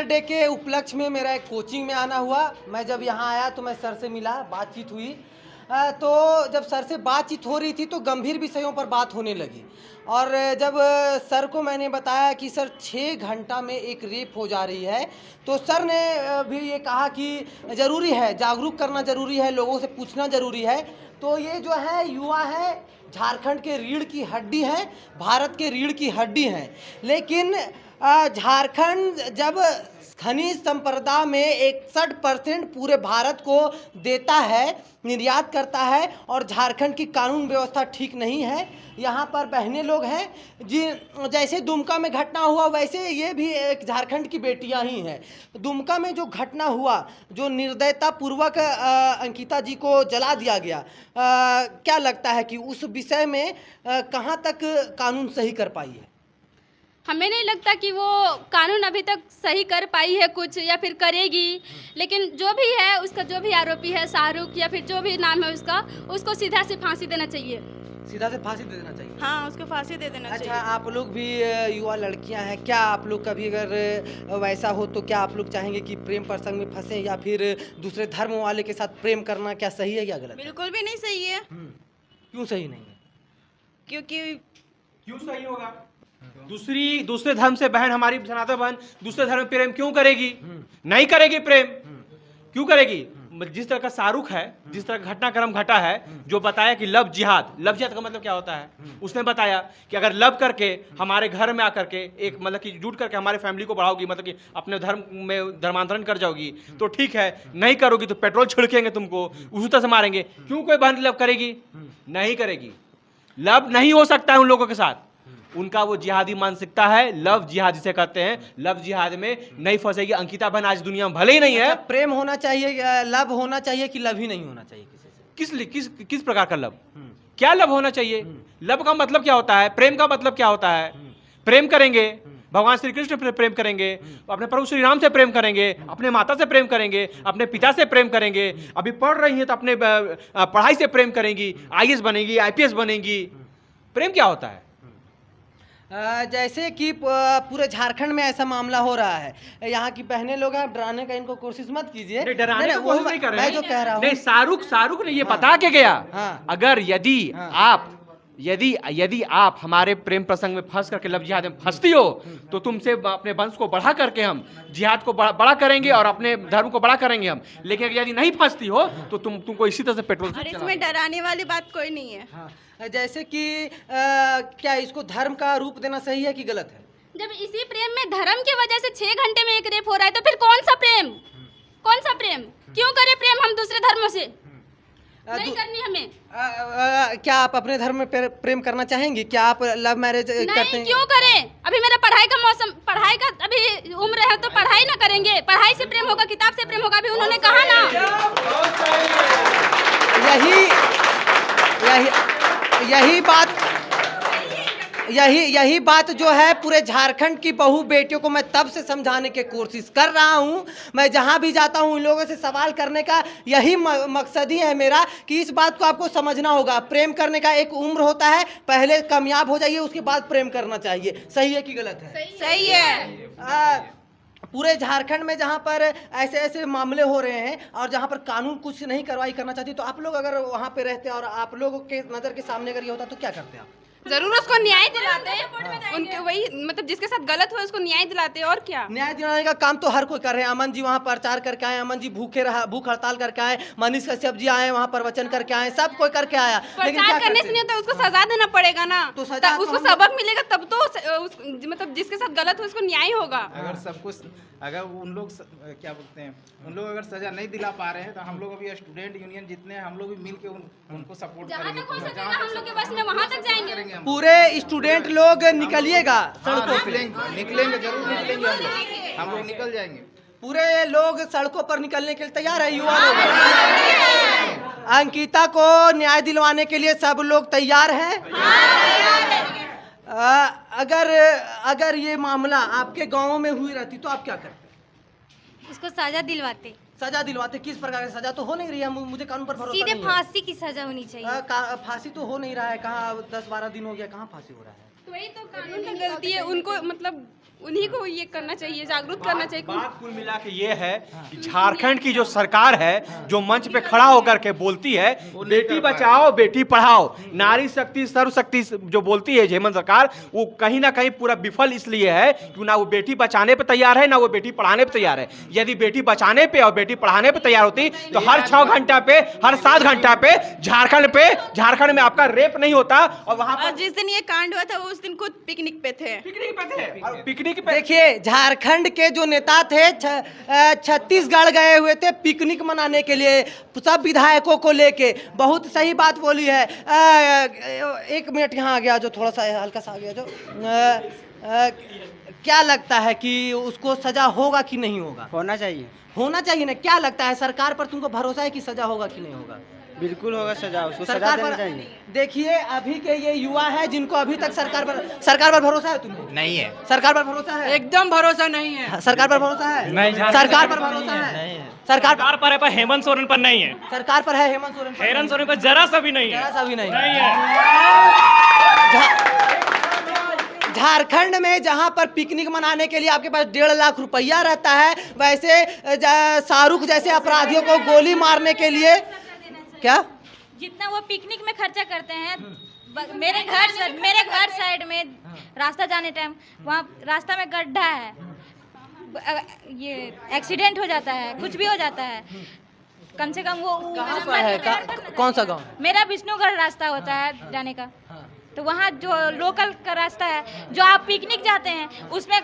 Day के उपलक्ष्य में मेरा एक कोचिंग में आना हुआ। मैं जब यहाँ आया तो मैं सर से मिला, बातचीत हुई। तो जब सर से बातचीत हो रही थी तो गंभीर विषयों पर बात होने लगी। और जब सर को मैंने बताया कि सर 6 घंटा में एक रेप हो जा रही है, तो सर ने भी ये कहा कि ज़रूरी है, जागरूक करना ज़रूरी है, लोगों से पूछना ज़रूरी है। तो ये जो है युवा है, झारखंड के रीढ़ की हड्डी हैं, भारत के रीढ़ की हड्डी हैं। लेकिन झारखंड जब खनिज संपदा में 61% पूरे भारत को देता है, निर्यात करता है, और झारखंड की कानून व्यवस्था ठीक नहीं है। यहाँ पर बहनें लोग हैं जी, जैसे दुमका में घटना हुआ वैसे ये भी एक झारखंड की बेटियां ही हैं। दुमका में जो घटना हुआ, जो निर्दयता पूर्वक अंकिता जी को जला दिया गया, क्या लगता है कि उस विषय में कहाँ तक कानून सही कर पाई है? हमें नहीं लगता कि वो कानून अभी तक सही कर पाई है कुछ, या फिर करेगी। लेकिन जो भी है, उसका जो भी आरोपी है, शाहरुख या फिर जो भी नाम है उसका, उसको सीधा से फांसी देना चाहिए। सीधा से फांसी दे देना चाहिए? हाँ, उसको फांसी दे देना चाहिए। अच्छा, आप लोग भी युवा लड़कियां हैं, क्या आप लोग कभी अगर वैसा हो तो क्या आप लोग चाहेंगे कि प्रेम प्रसंग में फंसे या फिर दूसरे धर्म वाले के साथ प्रेम करना क्या सही है या गलत? बिल्कुल भी नहीं सही है। क्यों सही नहीं है? क्यों सही होगा? दूसरे धर्म से बहन, हमारी सनातन बहन दूसरे धर्म में प्रेम क्यों करेगी? नहीं करेगी प्रेम। क्यों करेगी? जिस तरह का शाहरुख है, जिस तरह का घटनाक्रम घटा है, जो बताया कि लव जिहाद का मतलब क्या होता है, उसने बताया कि अगर लव करके हमारे घर में आकर के एक मतलब कि जुट करके हमारे फैमिली को बढ़ाओगी, मतलब कि अपने धर्म में धर्मांतरण कर जाओगी तो ठीक है, नहीं करोगी तो पेट्रोल छिड़केंगे तुमको, उसी तरह से मारेंगे। क्यों कोई बहन लव करेगी? नहीं करेगी। लव नहीं हो सकता है उन लोगों के साथ, उनका वो जिहादी मानसिकता है, लव जिहाद जिसे कहते हैं। लव जिहाद में नहीं फंसेगी अंकिता बहन आज दुनिया में भले ही नहीं है। अच्छा, प्रेम होना चाहिए, लव होना चाहिए कि लव ही नहीं होना चाहिए किसी से? किस प्रकार का लव? क्या लव होना चाहिए? लव का मतलब क्या होता है? प्रेम का मतलब क्या होता है? प्रेम करेंगे, भगवान श्री कृष्ण से प्रेम करेंगे, अपने प्रभु श्री राम से प्रेम करेंगे, अपने माता से प्रेम करेंगे, अपने पिता से प्रेम करेंगे। अभी पढ़ रही हैं तो अपने पढ़ाई से प्रेम करेंगी, IAS बनेगी, IPS बनेगी। प्रेम क्या होता है? जैसे कि पूरे झारखंड में ऐसा मामला हो रहा है, यहाँ की बहनें लोग हैं, डराने का इनको कोशिश मत कीजिए। डराने की कोशिश नहीं कर रहे हैं। मैं जो कह रहा हूँ, नहीं, शाहरुख ने ये बता के गया। हाँ। अगर यदि आप हमारे प्रेम प्रसंग में फंस करके लव जिहाद में फंसती हो तो तुमसे अपने वंश को बढ़ा करके हम जिहाद को बड़ा करेंगे और अपने धर्म को बड़ा करेंगे हम। लेकिन यदि नहीं फंसती हो तो तुमको इसी तरह से पेट्रोल और इसमें डराने वाली बात कोई नहीं है। हाँ। जैसे कि क्या इसको धर्म का रूप देना सही है कि गलत है? जब इसी प्रेम में धर्म की वजह से 6 घंटे में एक रेप हो रहा है तो फिर कौन सा प्रेम? क्यों करे प्रेम हम दूसरे धर्मों से? नहीं करनी हमें। क्या आप अपने धर्म में प्रेम करना चाहेंगी? क्या आप लव मैरिज करते हैं? क्यों करें? अभी मेरा पढ़ाई का अभी उम्र है तो पढ़ाई ना करेंगे? पढ़ाई से प्रेम होगा, किताब से प्रेम होगा, अभी उन्होंने कहा ना। यही बात जो है पूरे झारखंड की बहू बेटियों को मैं तब से समझाने की कोशिश कर रहा हूँ। मैं जहाँ भी जाता हूँ इन लोगों से सवाल करने का यही मकसद ही है मेरा कि इस बात को आपको समझना होगा। प्रेम करने का एक उम्र होता है, पहले कामयाब हो जाइए उसके बाद प्रेम करना चाहिए। सही है कि गलत है? सही है। पूरे झारखंड में जहाँ पर ऐसे ऐसे मामले हो रहे हैं और जहाँ पर कानून कुछ नहीं कार्रवाई करना चाहती, तो आप लोग अगर वहाँ पे रहते और आप लोगों के नज़र के सामने अगर ये होता तो क्या करते आप? जरूर उसको न्याय दिलाते हैं, उनके वही मतलब जिसके साथ गलत हुआ उसको न्याय दिलाते हैं। और क्या? न्याय दिलाने का काम तो हर कोई कर रहे हैं। अमन जी वहाँ प्रचार करके आए, अमन जी भूख हड़ताल करके आए, मनीष कश्यप जी आए वहाँ प्रवचन करके आए, सब कोई करके आया। प्रचार करने से नहीं होता, उसको सजा देना पड़ेगा ना, तो उसको सबक मिलेगा तब तो मतलब जिसके साथ गलत हो उसको न्याय होगा। अगर सब कुछ अगर उन लोग क्या बोलते हैं, उन लोग अगर सजा नहीं दिला पा रहे हैं तो हम लोग अभी स्टूडेंट यूनियन जितने हैं हम लोग भी मिल के उनको सपोर्ट करेंगे। हम लोग के बस में वहाँ तक जाएंगे। पूरे स्टूडेंट लोग निकलिएगा सड़कों पे? निकलेंगे, जरूर निकलेंगे हम लोग निकल जाएंगे। पूरे लोग सड़कों पर निकलने के लिए तैयार है, युवा लोग। अंकिता को न्याय दिलवाने के लिए सब लोग तैयार हैं। अगर ये मामला आपके गांव में हुई रहती तो आप क्या करते? उसको सजा दिलवाते। सजा दिलवाते? किस प्रकार की सजा? तो हो नहीं रही है, मुझे कानून पर भरोसा नहीं है। सीधे फांसी की सजा होनी चाहिए। फांसी तो हो नहीं रहा है, कहाँ 10-12 दिन हो गया, कहाँ फांसी हो रहा है? तो वही तो कानून की गलती है, उनको मतलब उन्हीं को ये करना चाहिए, जागरूक करना चाहिए। बात कुल मिला के ये है कि झारखंड की जो सरकार है, जो मंच पे खड़ा होकर के बोलती है बेटी बचाओ बेटी पढ़ाओ, नारी शक्ति सर्वशक्ति जो बोलती है हेमंत सरकार, वो कहीं ना कहीं पूरा विफल इसलिए है कि ना वो बेटी बचाने पे तैयार है, ना वो बेटी पढ़ाने पे तैयार है। यदि बेटी बचाने पे और बेटी पढ़ाने पे तैयार होती तो हर 6 घंटा पे, हर 7 घंटा पे झारखंड में आपका रेप नहीं होता। और वहां पर जिस दिन ये कांड हुआ था वो उस दिन खुद पिकनिक पे थे। पिकनिक देखिए, झारखंड के जो नेता थे छत्तीसगढ़ गए हुए थे पिकनिक मनाने के लिए, सब विधायकों को लेके। बहुत सही बात बोली है। 1 मिनट यहाँ आ गया, जो थोड़ा सा हल्का सा आ गया, जो क्या लगता है कि उसको सजा होगा कि नहीं होगा? होना चाहिए। होना चाहिए ना? क्या लगता है, सरकार पर तुमको भरोसा है कि सजा होगा कि नहीं होगा? बिल्कुल होगा सजा, उसको सजा सरकार देना पर चाहिए। देखिए, अभी के ये युवा हैं जिनको अभी तक सरकार पर भरोसा है तुम्हें? नहीं है। सरकार पर भरोसा है? एकदम भरोसा नहीं है। सरकार पर भरोसा है? नहीं, सरकार पर भरोसा है? सरकार पर हेमंत सोरेन पर नहीं है। सरकार पर है, हेमंत सोरेन पर? हेमंत सोरेन पर जरा सा भी नहीं है। जरा सा भी नहीं है। झारखंड में जहां पर पिकनिक मनाने के लिए आपके पास 1.5 लाख रुपया रहता है, वैसे शाहरुख जैसे अपराधियों को गोली मारने के लिए क्या जितना वो पिकनिक में खर्चा करते हैं, मेरे घर साइड में रास्ता जाने टाइम वहाँ रास्ता में गड्ढा है, ये एक्सीडेंट हो जाता है, कुछ भी हो जाता है। कम से कम वो कहाँ पर है? कौन सा गांव? मेरा विष्णुगढ़ रास्ता होता है जाने का, तो वहाँ जो लोकल का रास्ता है, जो आप पिकनिक जाते हैं उसमें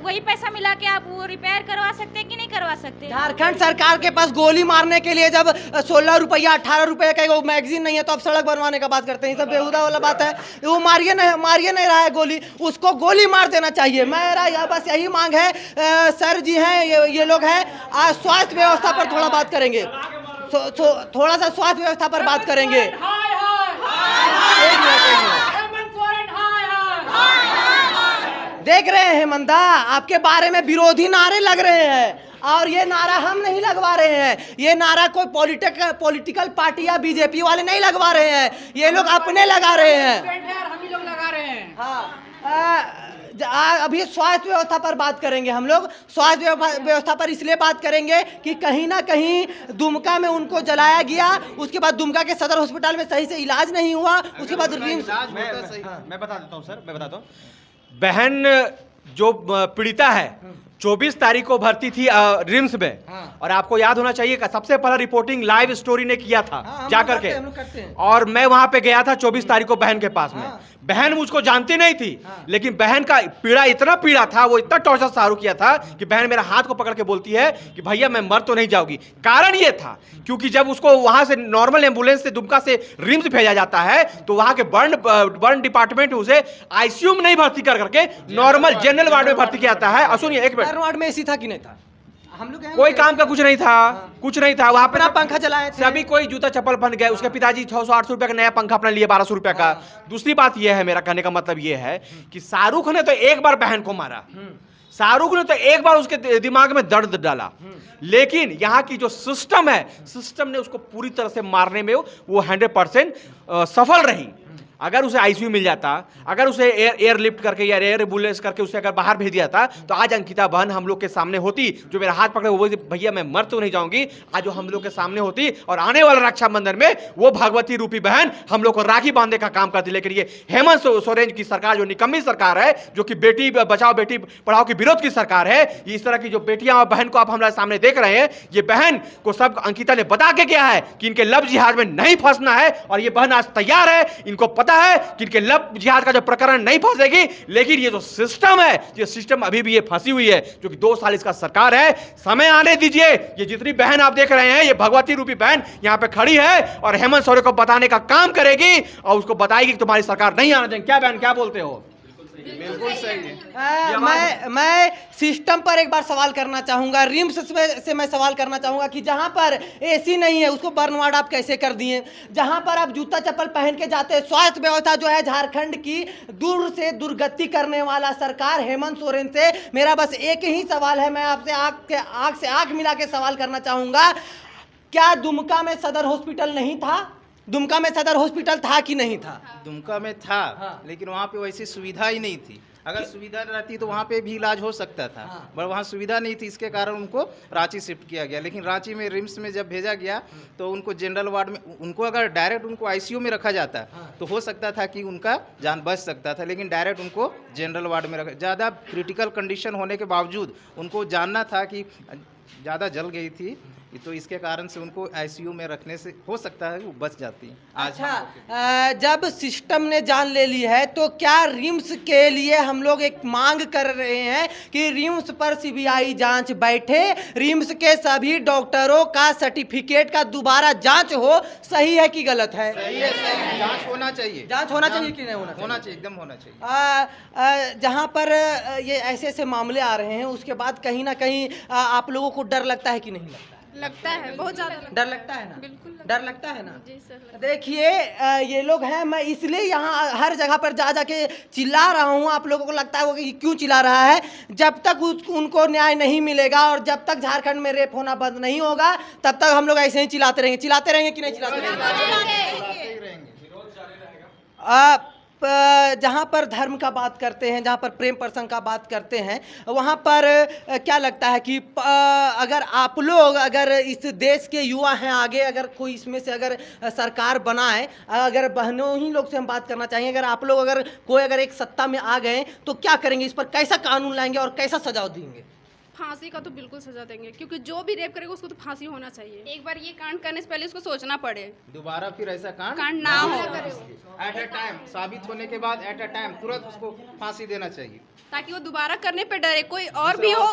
वही पैसा मिला के आप वो रिपेयर करवा सकते हैं कि नहीं करवा सकते? झारखंड सरकार के पास गोली मारने के लिए जब 16 रुपया 18 रुपये का वो मैगजीन नहीं है तो आप सड़क बनवाने का बात करते हैं। ये सब बेहुदा वाला बात है। वो मारिए नहीं रहा है गोली, उसको गोली मार देना चाहिए। मेरा बस यही मांग है। सर जी हैं, ये लोग हैं, आज स्वास्थ्य व्यवस्था पर थोड़ा बात करेंगे, थोड़ा सा स्वास्थ्य व्यवस्था पर बात करेंगे। देख रहे हैं हेमंता, आपके बारे में विरोधी नारे लग रहे हैं और ये नारा हम नहीं लगवा रहे हैं। ये नारा कोई पॉलिटिकल पार्टी या बीजेपी वाले नहीं लगवा रहे हैं, ये लोग अपने लगा रहे हैं। हम ही लोग लगा रहे हैं। हाँ, अभी स्वास्थ्य व्यवस्था पर बात करेंगे हम लोग। स्वास्थ्य व्यवस्था पर इसलिए बात करेंगे कि कहीं ना कहीं दुमका में उनको जलाया गया, उसके बाद दुमका के सदर हॉस्पिटल में सही से इलाज नहीं हुआ, उसके बाद रिम्स। मैं बता देता हूँ सर, मैं बताता हूँ। बहन जो पीड़िता है 24 तारीख को भर्ती थी रिम्स में। और आपको याद होना चाहिए कि सबसे पहला रिपोर्टिंग लाइव स्टोरी ने किया था जाकर के, और मैं वहां पे गया था 24 तारीख को बहन के पास में। बहन मुझको जानती नहीं थी, लेकिन बहन का इतना पीड़ा था, वो इतना टॉर्चर शाहरुख किया था कि बहन मेरा हाथ को पकड़ के बोलती है कि भैया मैं मर तो नहीं जाऊंगी। कारण ये था क्योंकि जब उसको वहां से नॉर्मल एम्बुलेंस से दुमका से रिम्स भेजा जाता है तो वहां के बर्न डिपार्टमेंट उसे आईसीयू में नहीं भर्ती करके नॉर्मल जनरल वार्ड में भर्ती किया जाता है। सुनिए एक मिनट, वार्ड में एसी था कि नहीं था? हम लोग कोई काम का कुछ नहीं था, कुछ नहीं था वहां पर। पंखा चलाए थे, सभी कोई जूता चप्पल बन गए। उसके पिताजी 600-800 रुपए का नया पंखा अपने लिए 1200 रुपए का। दूसरी बात यह है, मेरा कहने का मतलब यह है कि शाहरुख ने तो एक बार बहन को मारा, शाहरुख ने तो एक बार उसके दिमाग में दर्द डाला, लेकिन यहाँ की जो सिस्टम है, सिस्टम ने उसको पूरी तरह से मारने में वो 100% सफल रही। अगर उसे आईसीयू मिल जाता, अगर उसे एयरलिफ्ट करके या एयर एम्बुलेंस करके उसे अगर बाहर भेज दिया था तो आज अंकिता बहन हम लोग के सामने होती, जो मेरा हाथ पकड़े वो भैया मैं मर तो नहीं जाऊंगी, आज वो हम लोग के सामने होती और आने वाला रक्षाबंधन में वो भगवती रूपी बहन हम लोग को राखी बांधने का काम करती। लेकिन ये हेमंत सोरेन की सरकार जो निकम्मी सरकार है, जो कि बेटी बचाओ बेटी पढ़ाओ के विरोध की सरकार है, इस तरह की जो बेटियां और बहन को आप हमारे सामने देख रहे हैं, ये बहन को सब अंकिता ने बता के क्या है कि इनके लव जिहाद में नहीं फंसना है। और ये बहन आज तैयार है, इनको पता है कि इनके लव जिहाद का जो प्रकरण नहीं फंसेगी। लेकिन ये जो सिस्टम है, ये सिस्टम अभी भी ये फंसी हुई है, जो कि 2 साल इसका सरकार है। समय आने दीजिए। ये जितनी बहन आप देख रहे हैं, ये भगवती रूपी बहन यहाँ पे खड़ी है और हेमंत सोरेन को बताने का काम करेगी और उसको बताएगी कि तुम्हारी सरकार नहीं आना देंगे। क्या बहन, क्या बोलते हो? बिल्कुल सही है। मैं सिस्टम पर एक बार सवाल करना चाहूंगा, रिम्स से मैं सवाल करना चाहूंगा कि जहां पर एसी नहीं है उसको बर्न वार्ड आप कैसे कर दिए? जहां पर आप जूता चप्पल पहन के जाते हैं, स्वास्थ्य व्यवस्था जो है झारखंड की दूर से दुर्गति करने वाला सरकार हेमंत सोरेन से मेरा बस एक ही सवाल है। मैं आपसे आंख से आंख मिला के सवाल करना चाहूंगा, क्या दुमका में सदर हॉस्पिटल नहीं था? दुमका में सदर हॉस्पिटल था कि नहीं था? दुमका में था, लेकिन वहाँ पे वैसी सुविधा ही नहीं थी। अगर सुविधा रहती तो वहाँ पे भी इलाज हो सकता था, पर वहाँ सुविधा नहीं थी, इसके कारण उनको रांची शिफ्ट किया गया। लेकिन रांची में रिम्स में जब भेजा गया तो उनको जनरल वार्ड में, उनको अगर डायरेक्ट उनको आईसीयू में रखा जाता तो हो सकता था कि उनका जान बच सकता था, लेकिन डायरेक्ट उनको जनरल वार्ड में रखा। ज़्यादा क्रिटिकल कंडीशन होने के बावजूद उनको जानना था कि ज़्यादा जल गई थी, तो इसके कारण से उनको आईसीयू में रखने से हो सकता है वो बच जाती है। अच्छा, जब सिस्टम ने जान ले ली है तो क्या रिम्स के लिए हम लोग एक मांग कर रहे हैं कि रिम्स पर सीबीआई जांच बैठे, रिम्स के सभी डॉक्टरों का सर्टिफिकेट का दोबारा जांच हो, सही है कि गलत है? सही है, सही जांच होना चाहिए। जांच होना चाहिए कि नहीं होना चाहिए? होना चाहिए, एकदम होना चाहिए। जहाँ पर ये ऐसे ऐसे मामले आ रहे हैं उसके बाद कहीं ना कहीं आप लोगों को डर लगता है कि नहीं लगता? लगता है, बहुत ज्यादा डर लगता है ना? बिल्कुल डर लगता है ना? जी सर। देखिए ये लोग हैं, मैं इसलिए यहाँ हर जगह पर जा जाके चिल्ला रहा हूँ। आप लोगों को लगता है कि क्यों चिल्ला रहा है? जब तक उनको न्याय नहीं मिलेगा और जब तक झारखंड में रेप होना बंद नहीं होगा तब तक हम लोग ऐसे ही चिल्लाते रहेंगे कि नहीं चिल्लाते रहेंगे? जहाँ पर धर्म का बात करते हैं, जहाँ पर प्रेम प्रसंग का बात करते हैं, वहाँ पर क्या लगता है कि अगर आप लोग, अगर इस देश के युवा हैं आगे, अगर कोई इसमें से अगर सरकार बनाए, अगर बहनों ही लोग से हम बात करना चाहिए, अगर आप लोग अगर कोई अगर एक सत्ता में आ गए तो क्या करेंगे? इस पर कैसा कानून लाएंगे और कैसा सजा देंगे? फांसी का तो बिल्कुल सजा देंगे, क्योंकि जो भी रेप करेगा उसको तो फांसी होना चाहिए। एक बार ये कांड करने से पहले उसको सोचना पड़े, दोबारा फिर ऐसा कांड ना हो, एट अ टाइम साबित होने के बाद एट अ टाइम तुरंत उसको फांसी देना चाहिए, ताकि वो दोबारा करने पे डरे। कोई और भी हो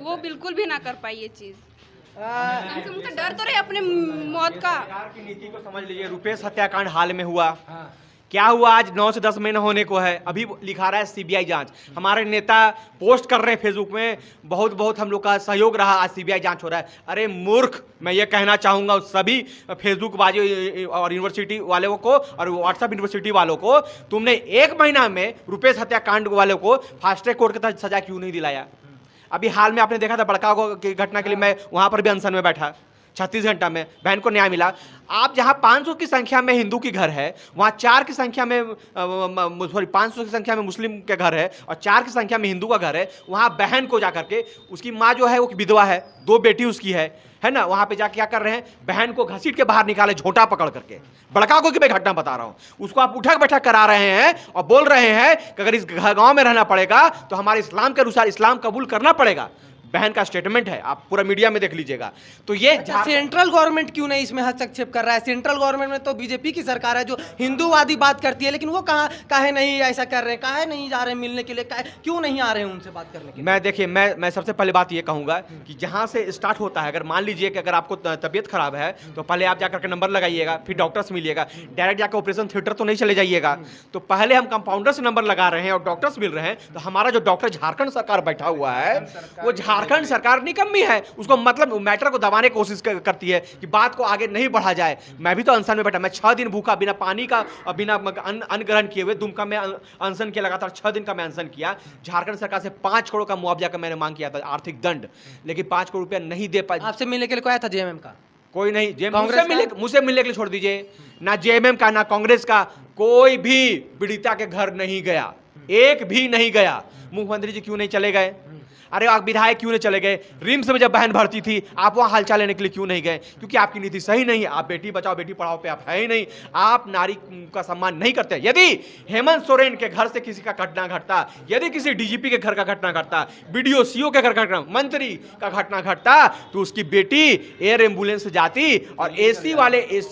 वो बिल्कुल भी ना कर पाए ये चीज। उनका डर तो रहे अपने मौत का। सरकार की नीति को समझ लीजिए। रुपेश हत्याकांड हाल में हुआ, क्या हुआ? आज 9 से 10 महीना होने को है, अभी लिखा रहा है सीबीआई जांच। हमारे नेता पोस्ट कर रहे हैं फेसबुक में, बहुत बहुत हम लोग का सहयोग रहा, आज सीबीआई जांच हो रहा है। अरे मूर्ख, मैं ये कहना चाहूँगा उस सभी फेसबुक बाजी और यूनिवर्सिटी वालों को और व्हाट्सएप यूनिवर्सिटी वालों को, तुमने 1 महीना में रुपेश हत्याकांड वालों को फास्ट ट्रैक कोर्ट के तहत सजा क्यों नहीं दिलाया? अभी हाल में आपने देखा था बड़का की घटना के लिए मैं वहाँ पर भी अनशन में बैठा, 36 घंटा में बहन को न्याय मिला। आप जहां 500 की संख्या में हिंदू की घर है, वहां 4 की संख्या में 500 की संख्या में मुस्लिम के घर है और 4 की संख्या में हिंदू का घर है, वहां बहन को जा करके, उसकी माँ जो है वो विधवा है, 2 बेटी उसकी है ना, वहां पे जाके क्या कर रहे हैं? बहन को घसीट के बाहर निकाले, झोटा पकड़ करके। बड़का को की मैं घटना बता रहा हूं, उसको आप उठक बैठक करा रहे हैं और बोल रहे हैं कि अगर इस गांव में रहना पड़ेगा तो हमारे इस्लाम के अनुसार इस्लाम कबूल करना पड़ेगा। बहन का स्टेटमेंट है, आप पूरा मीडिया में देख लीजिएगा। तो ये सेंट्रल गवर्नमेंट क्यों नहीं इसमें हस्तक्षेप कर रहा है? सेंट्रल गवर्नमेंट में तो बीजेपी की सरकार है जो हिंदूवादी बात करती है, लेकिन वो काहे नहीं ऐसा कर रहे हैं? काहे नहीं जा रहे हैं मिलने के लिए? क्यों नहीं आ रहे हैं उनसे बात करने के लिए? मैं देखिए, मैं सबसे पहले बात ये कहूंगा कि जहां से स्टार्ट होता है, अगर मान लीजिए कि अगर आपको तबीयत खराब है तो पहले आप जाकर के नंबर लगाइएगा, फिर डॉक्टर से मिलिएगा। डायरेक्ट जाकर ऑपरेशन थिएटर तो नहीं चले जाइएगा। तो पहले हम कंपाउंडर से नंबर लगा रहे हैं और डॉक्टर्स मिल रहे हैं। तो हमारा जो डॉक्टर झारखंड सरकार बैठा हुआ है, वो झारखंड सरकार कमी है, उसको मतलब मैटर को दबाने की कोशिश करती है कि बात को आगे नहीं बढ़ा जाए। मैं भी तो अनशन में बैठा, मैं 6 दिन भूखा, बिना पानी का और बिना अन्न ग्रहण किए हुए दुमका में अनशन किया, लगातार 6 दिन का मैं अनशन किया। झारखंड सरकार से 5 करोड़ का मुआवजा का मैंने मांग किया था, आर्थिक दंड, लेकिन 5 करोड़ रुपया नहीं दे पाए। आपसे मिलने के लिए कोई आया था जेएमएम का? कोई नहीं। मुझसे मिलने के लिए छोड़ दीजिए, ना जेएमएम का ना कांग्रेस का कोई भी पीड़िता के घर नहीं गया, एक भी नहीं गया। मुख्यमंत्री जी क्यों नहीं चले गए? अरे आप विधायक क्यों नहीं चले गए? रिम्स में जब बहन भर्ती थी, आप वहाँ हालचाल लेने के लिए क्यों नहीं गए? क्योंकि आपकी नीति सही नहीं है। आप बेटी बचाओ बेटी पढ़ाओ पे आप है ही नहीं, आप नारी का सम्मान नहीं करते। यदि हेमंत सोरेन के घर से किसी का घटना घटता, यदि किसी डीजीपी के घर का घटना घटता, बीडीओ सीओ के घर का घटना, मंत्री का घटना घटता, तो उसकी बेटी एयर एम्बुलेंस से जाती और एसी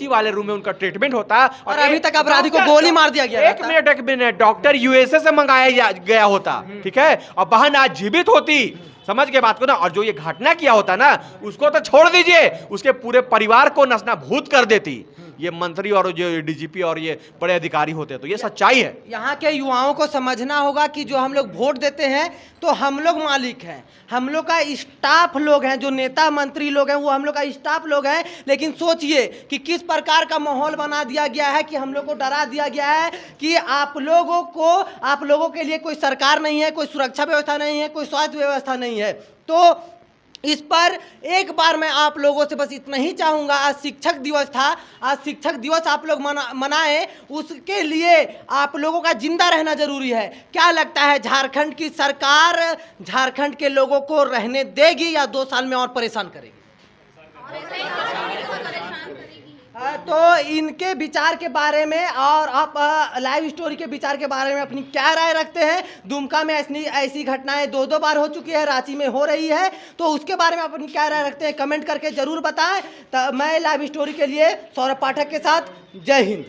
वाले रूम में उनका ट्रीटमेंट होता। और अभी तक अपराधी को गोली मार दिया गया। एक मिनट, डॉक्टर यूएसए से मंगाया गया होता, ठीक है, और बहन आज जीवित होती। समझ के बात को ना। और जो ये घटना किया होता ना, उसको तो छोड़ दीजिए, उसके पूरे परिवार को नसना भूत कर देती ये मंत्री और जो डीजीपी और ये बड़े अधिकारी होते। तो ये सच्चाई है। यहाँ के युवाओं को समझना होगा कि जो हम लोग वोट देते हैं तो हम लोग मालिक हैं, हम लोग का स्टाफ लोग हैं, जो नेता मंत्री लोग हैं वो हम लोग का स्टाफ लोग हैं। लेकिन सोचिए कि किस प्रकार का माहौल बना दिया गया है, कि हम लोग को डरा दिया गया है कि आप लोगों के लिए कोई सरकार नहीं है, कोई सुरक्षा व्यवस्था नहीं है, कोई स्वास्थ्य व्यवस्था नहीं है। तो इस पर एक बार मैं आप लोगों से बस इतना ही चाहूँगा, आज शिक्षक दिवस था, आज शिक्षक दिवस आप लोग मनाएं, उसके लिए आप लोगों का जिंदा रहना जरूरी है। क्या लगता है झारखंड की सरकार झारखंड के लोगों को रहने देगी या 2 साल में और परेशान करेगी? तो इनके विचार के बारे में और आप लाइव स्टोरी के विचार के बारे में अपनी क्या राय रखते हैं? दुमका में ऐसी घटनाएं 2 बार हो चुकी है, रांची में हो रही है, तो उसके बारे में अपनी क्या राय रखते हैं कमेंट करके जरूर बताएं। तो मैं लाइव स्टोरी के लिए सौरभ पाठक के साथ, जय हिंद।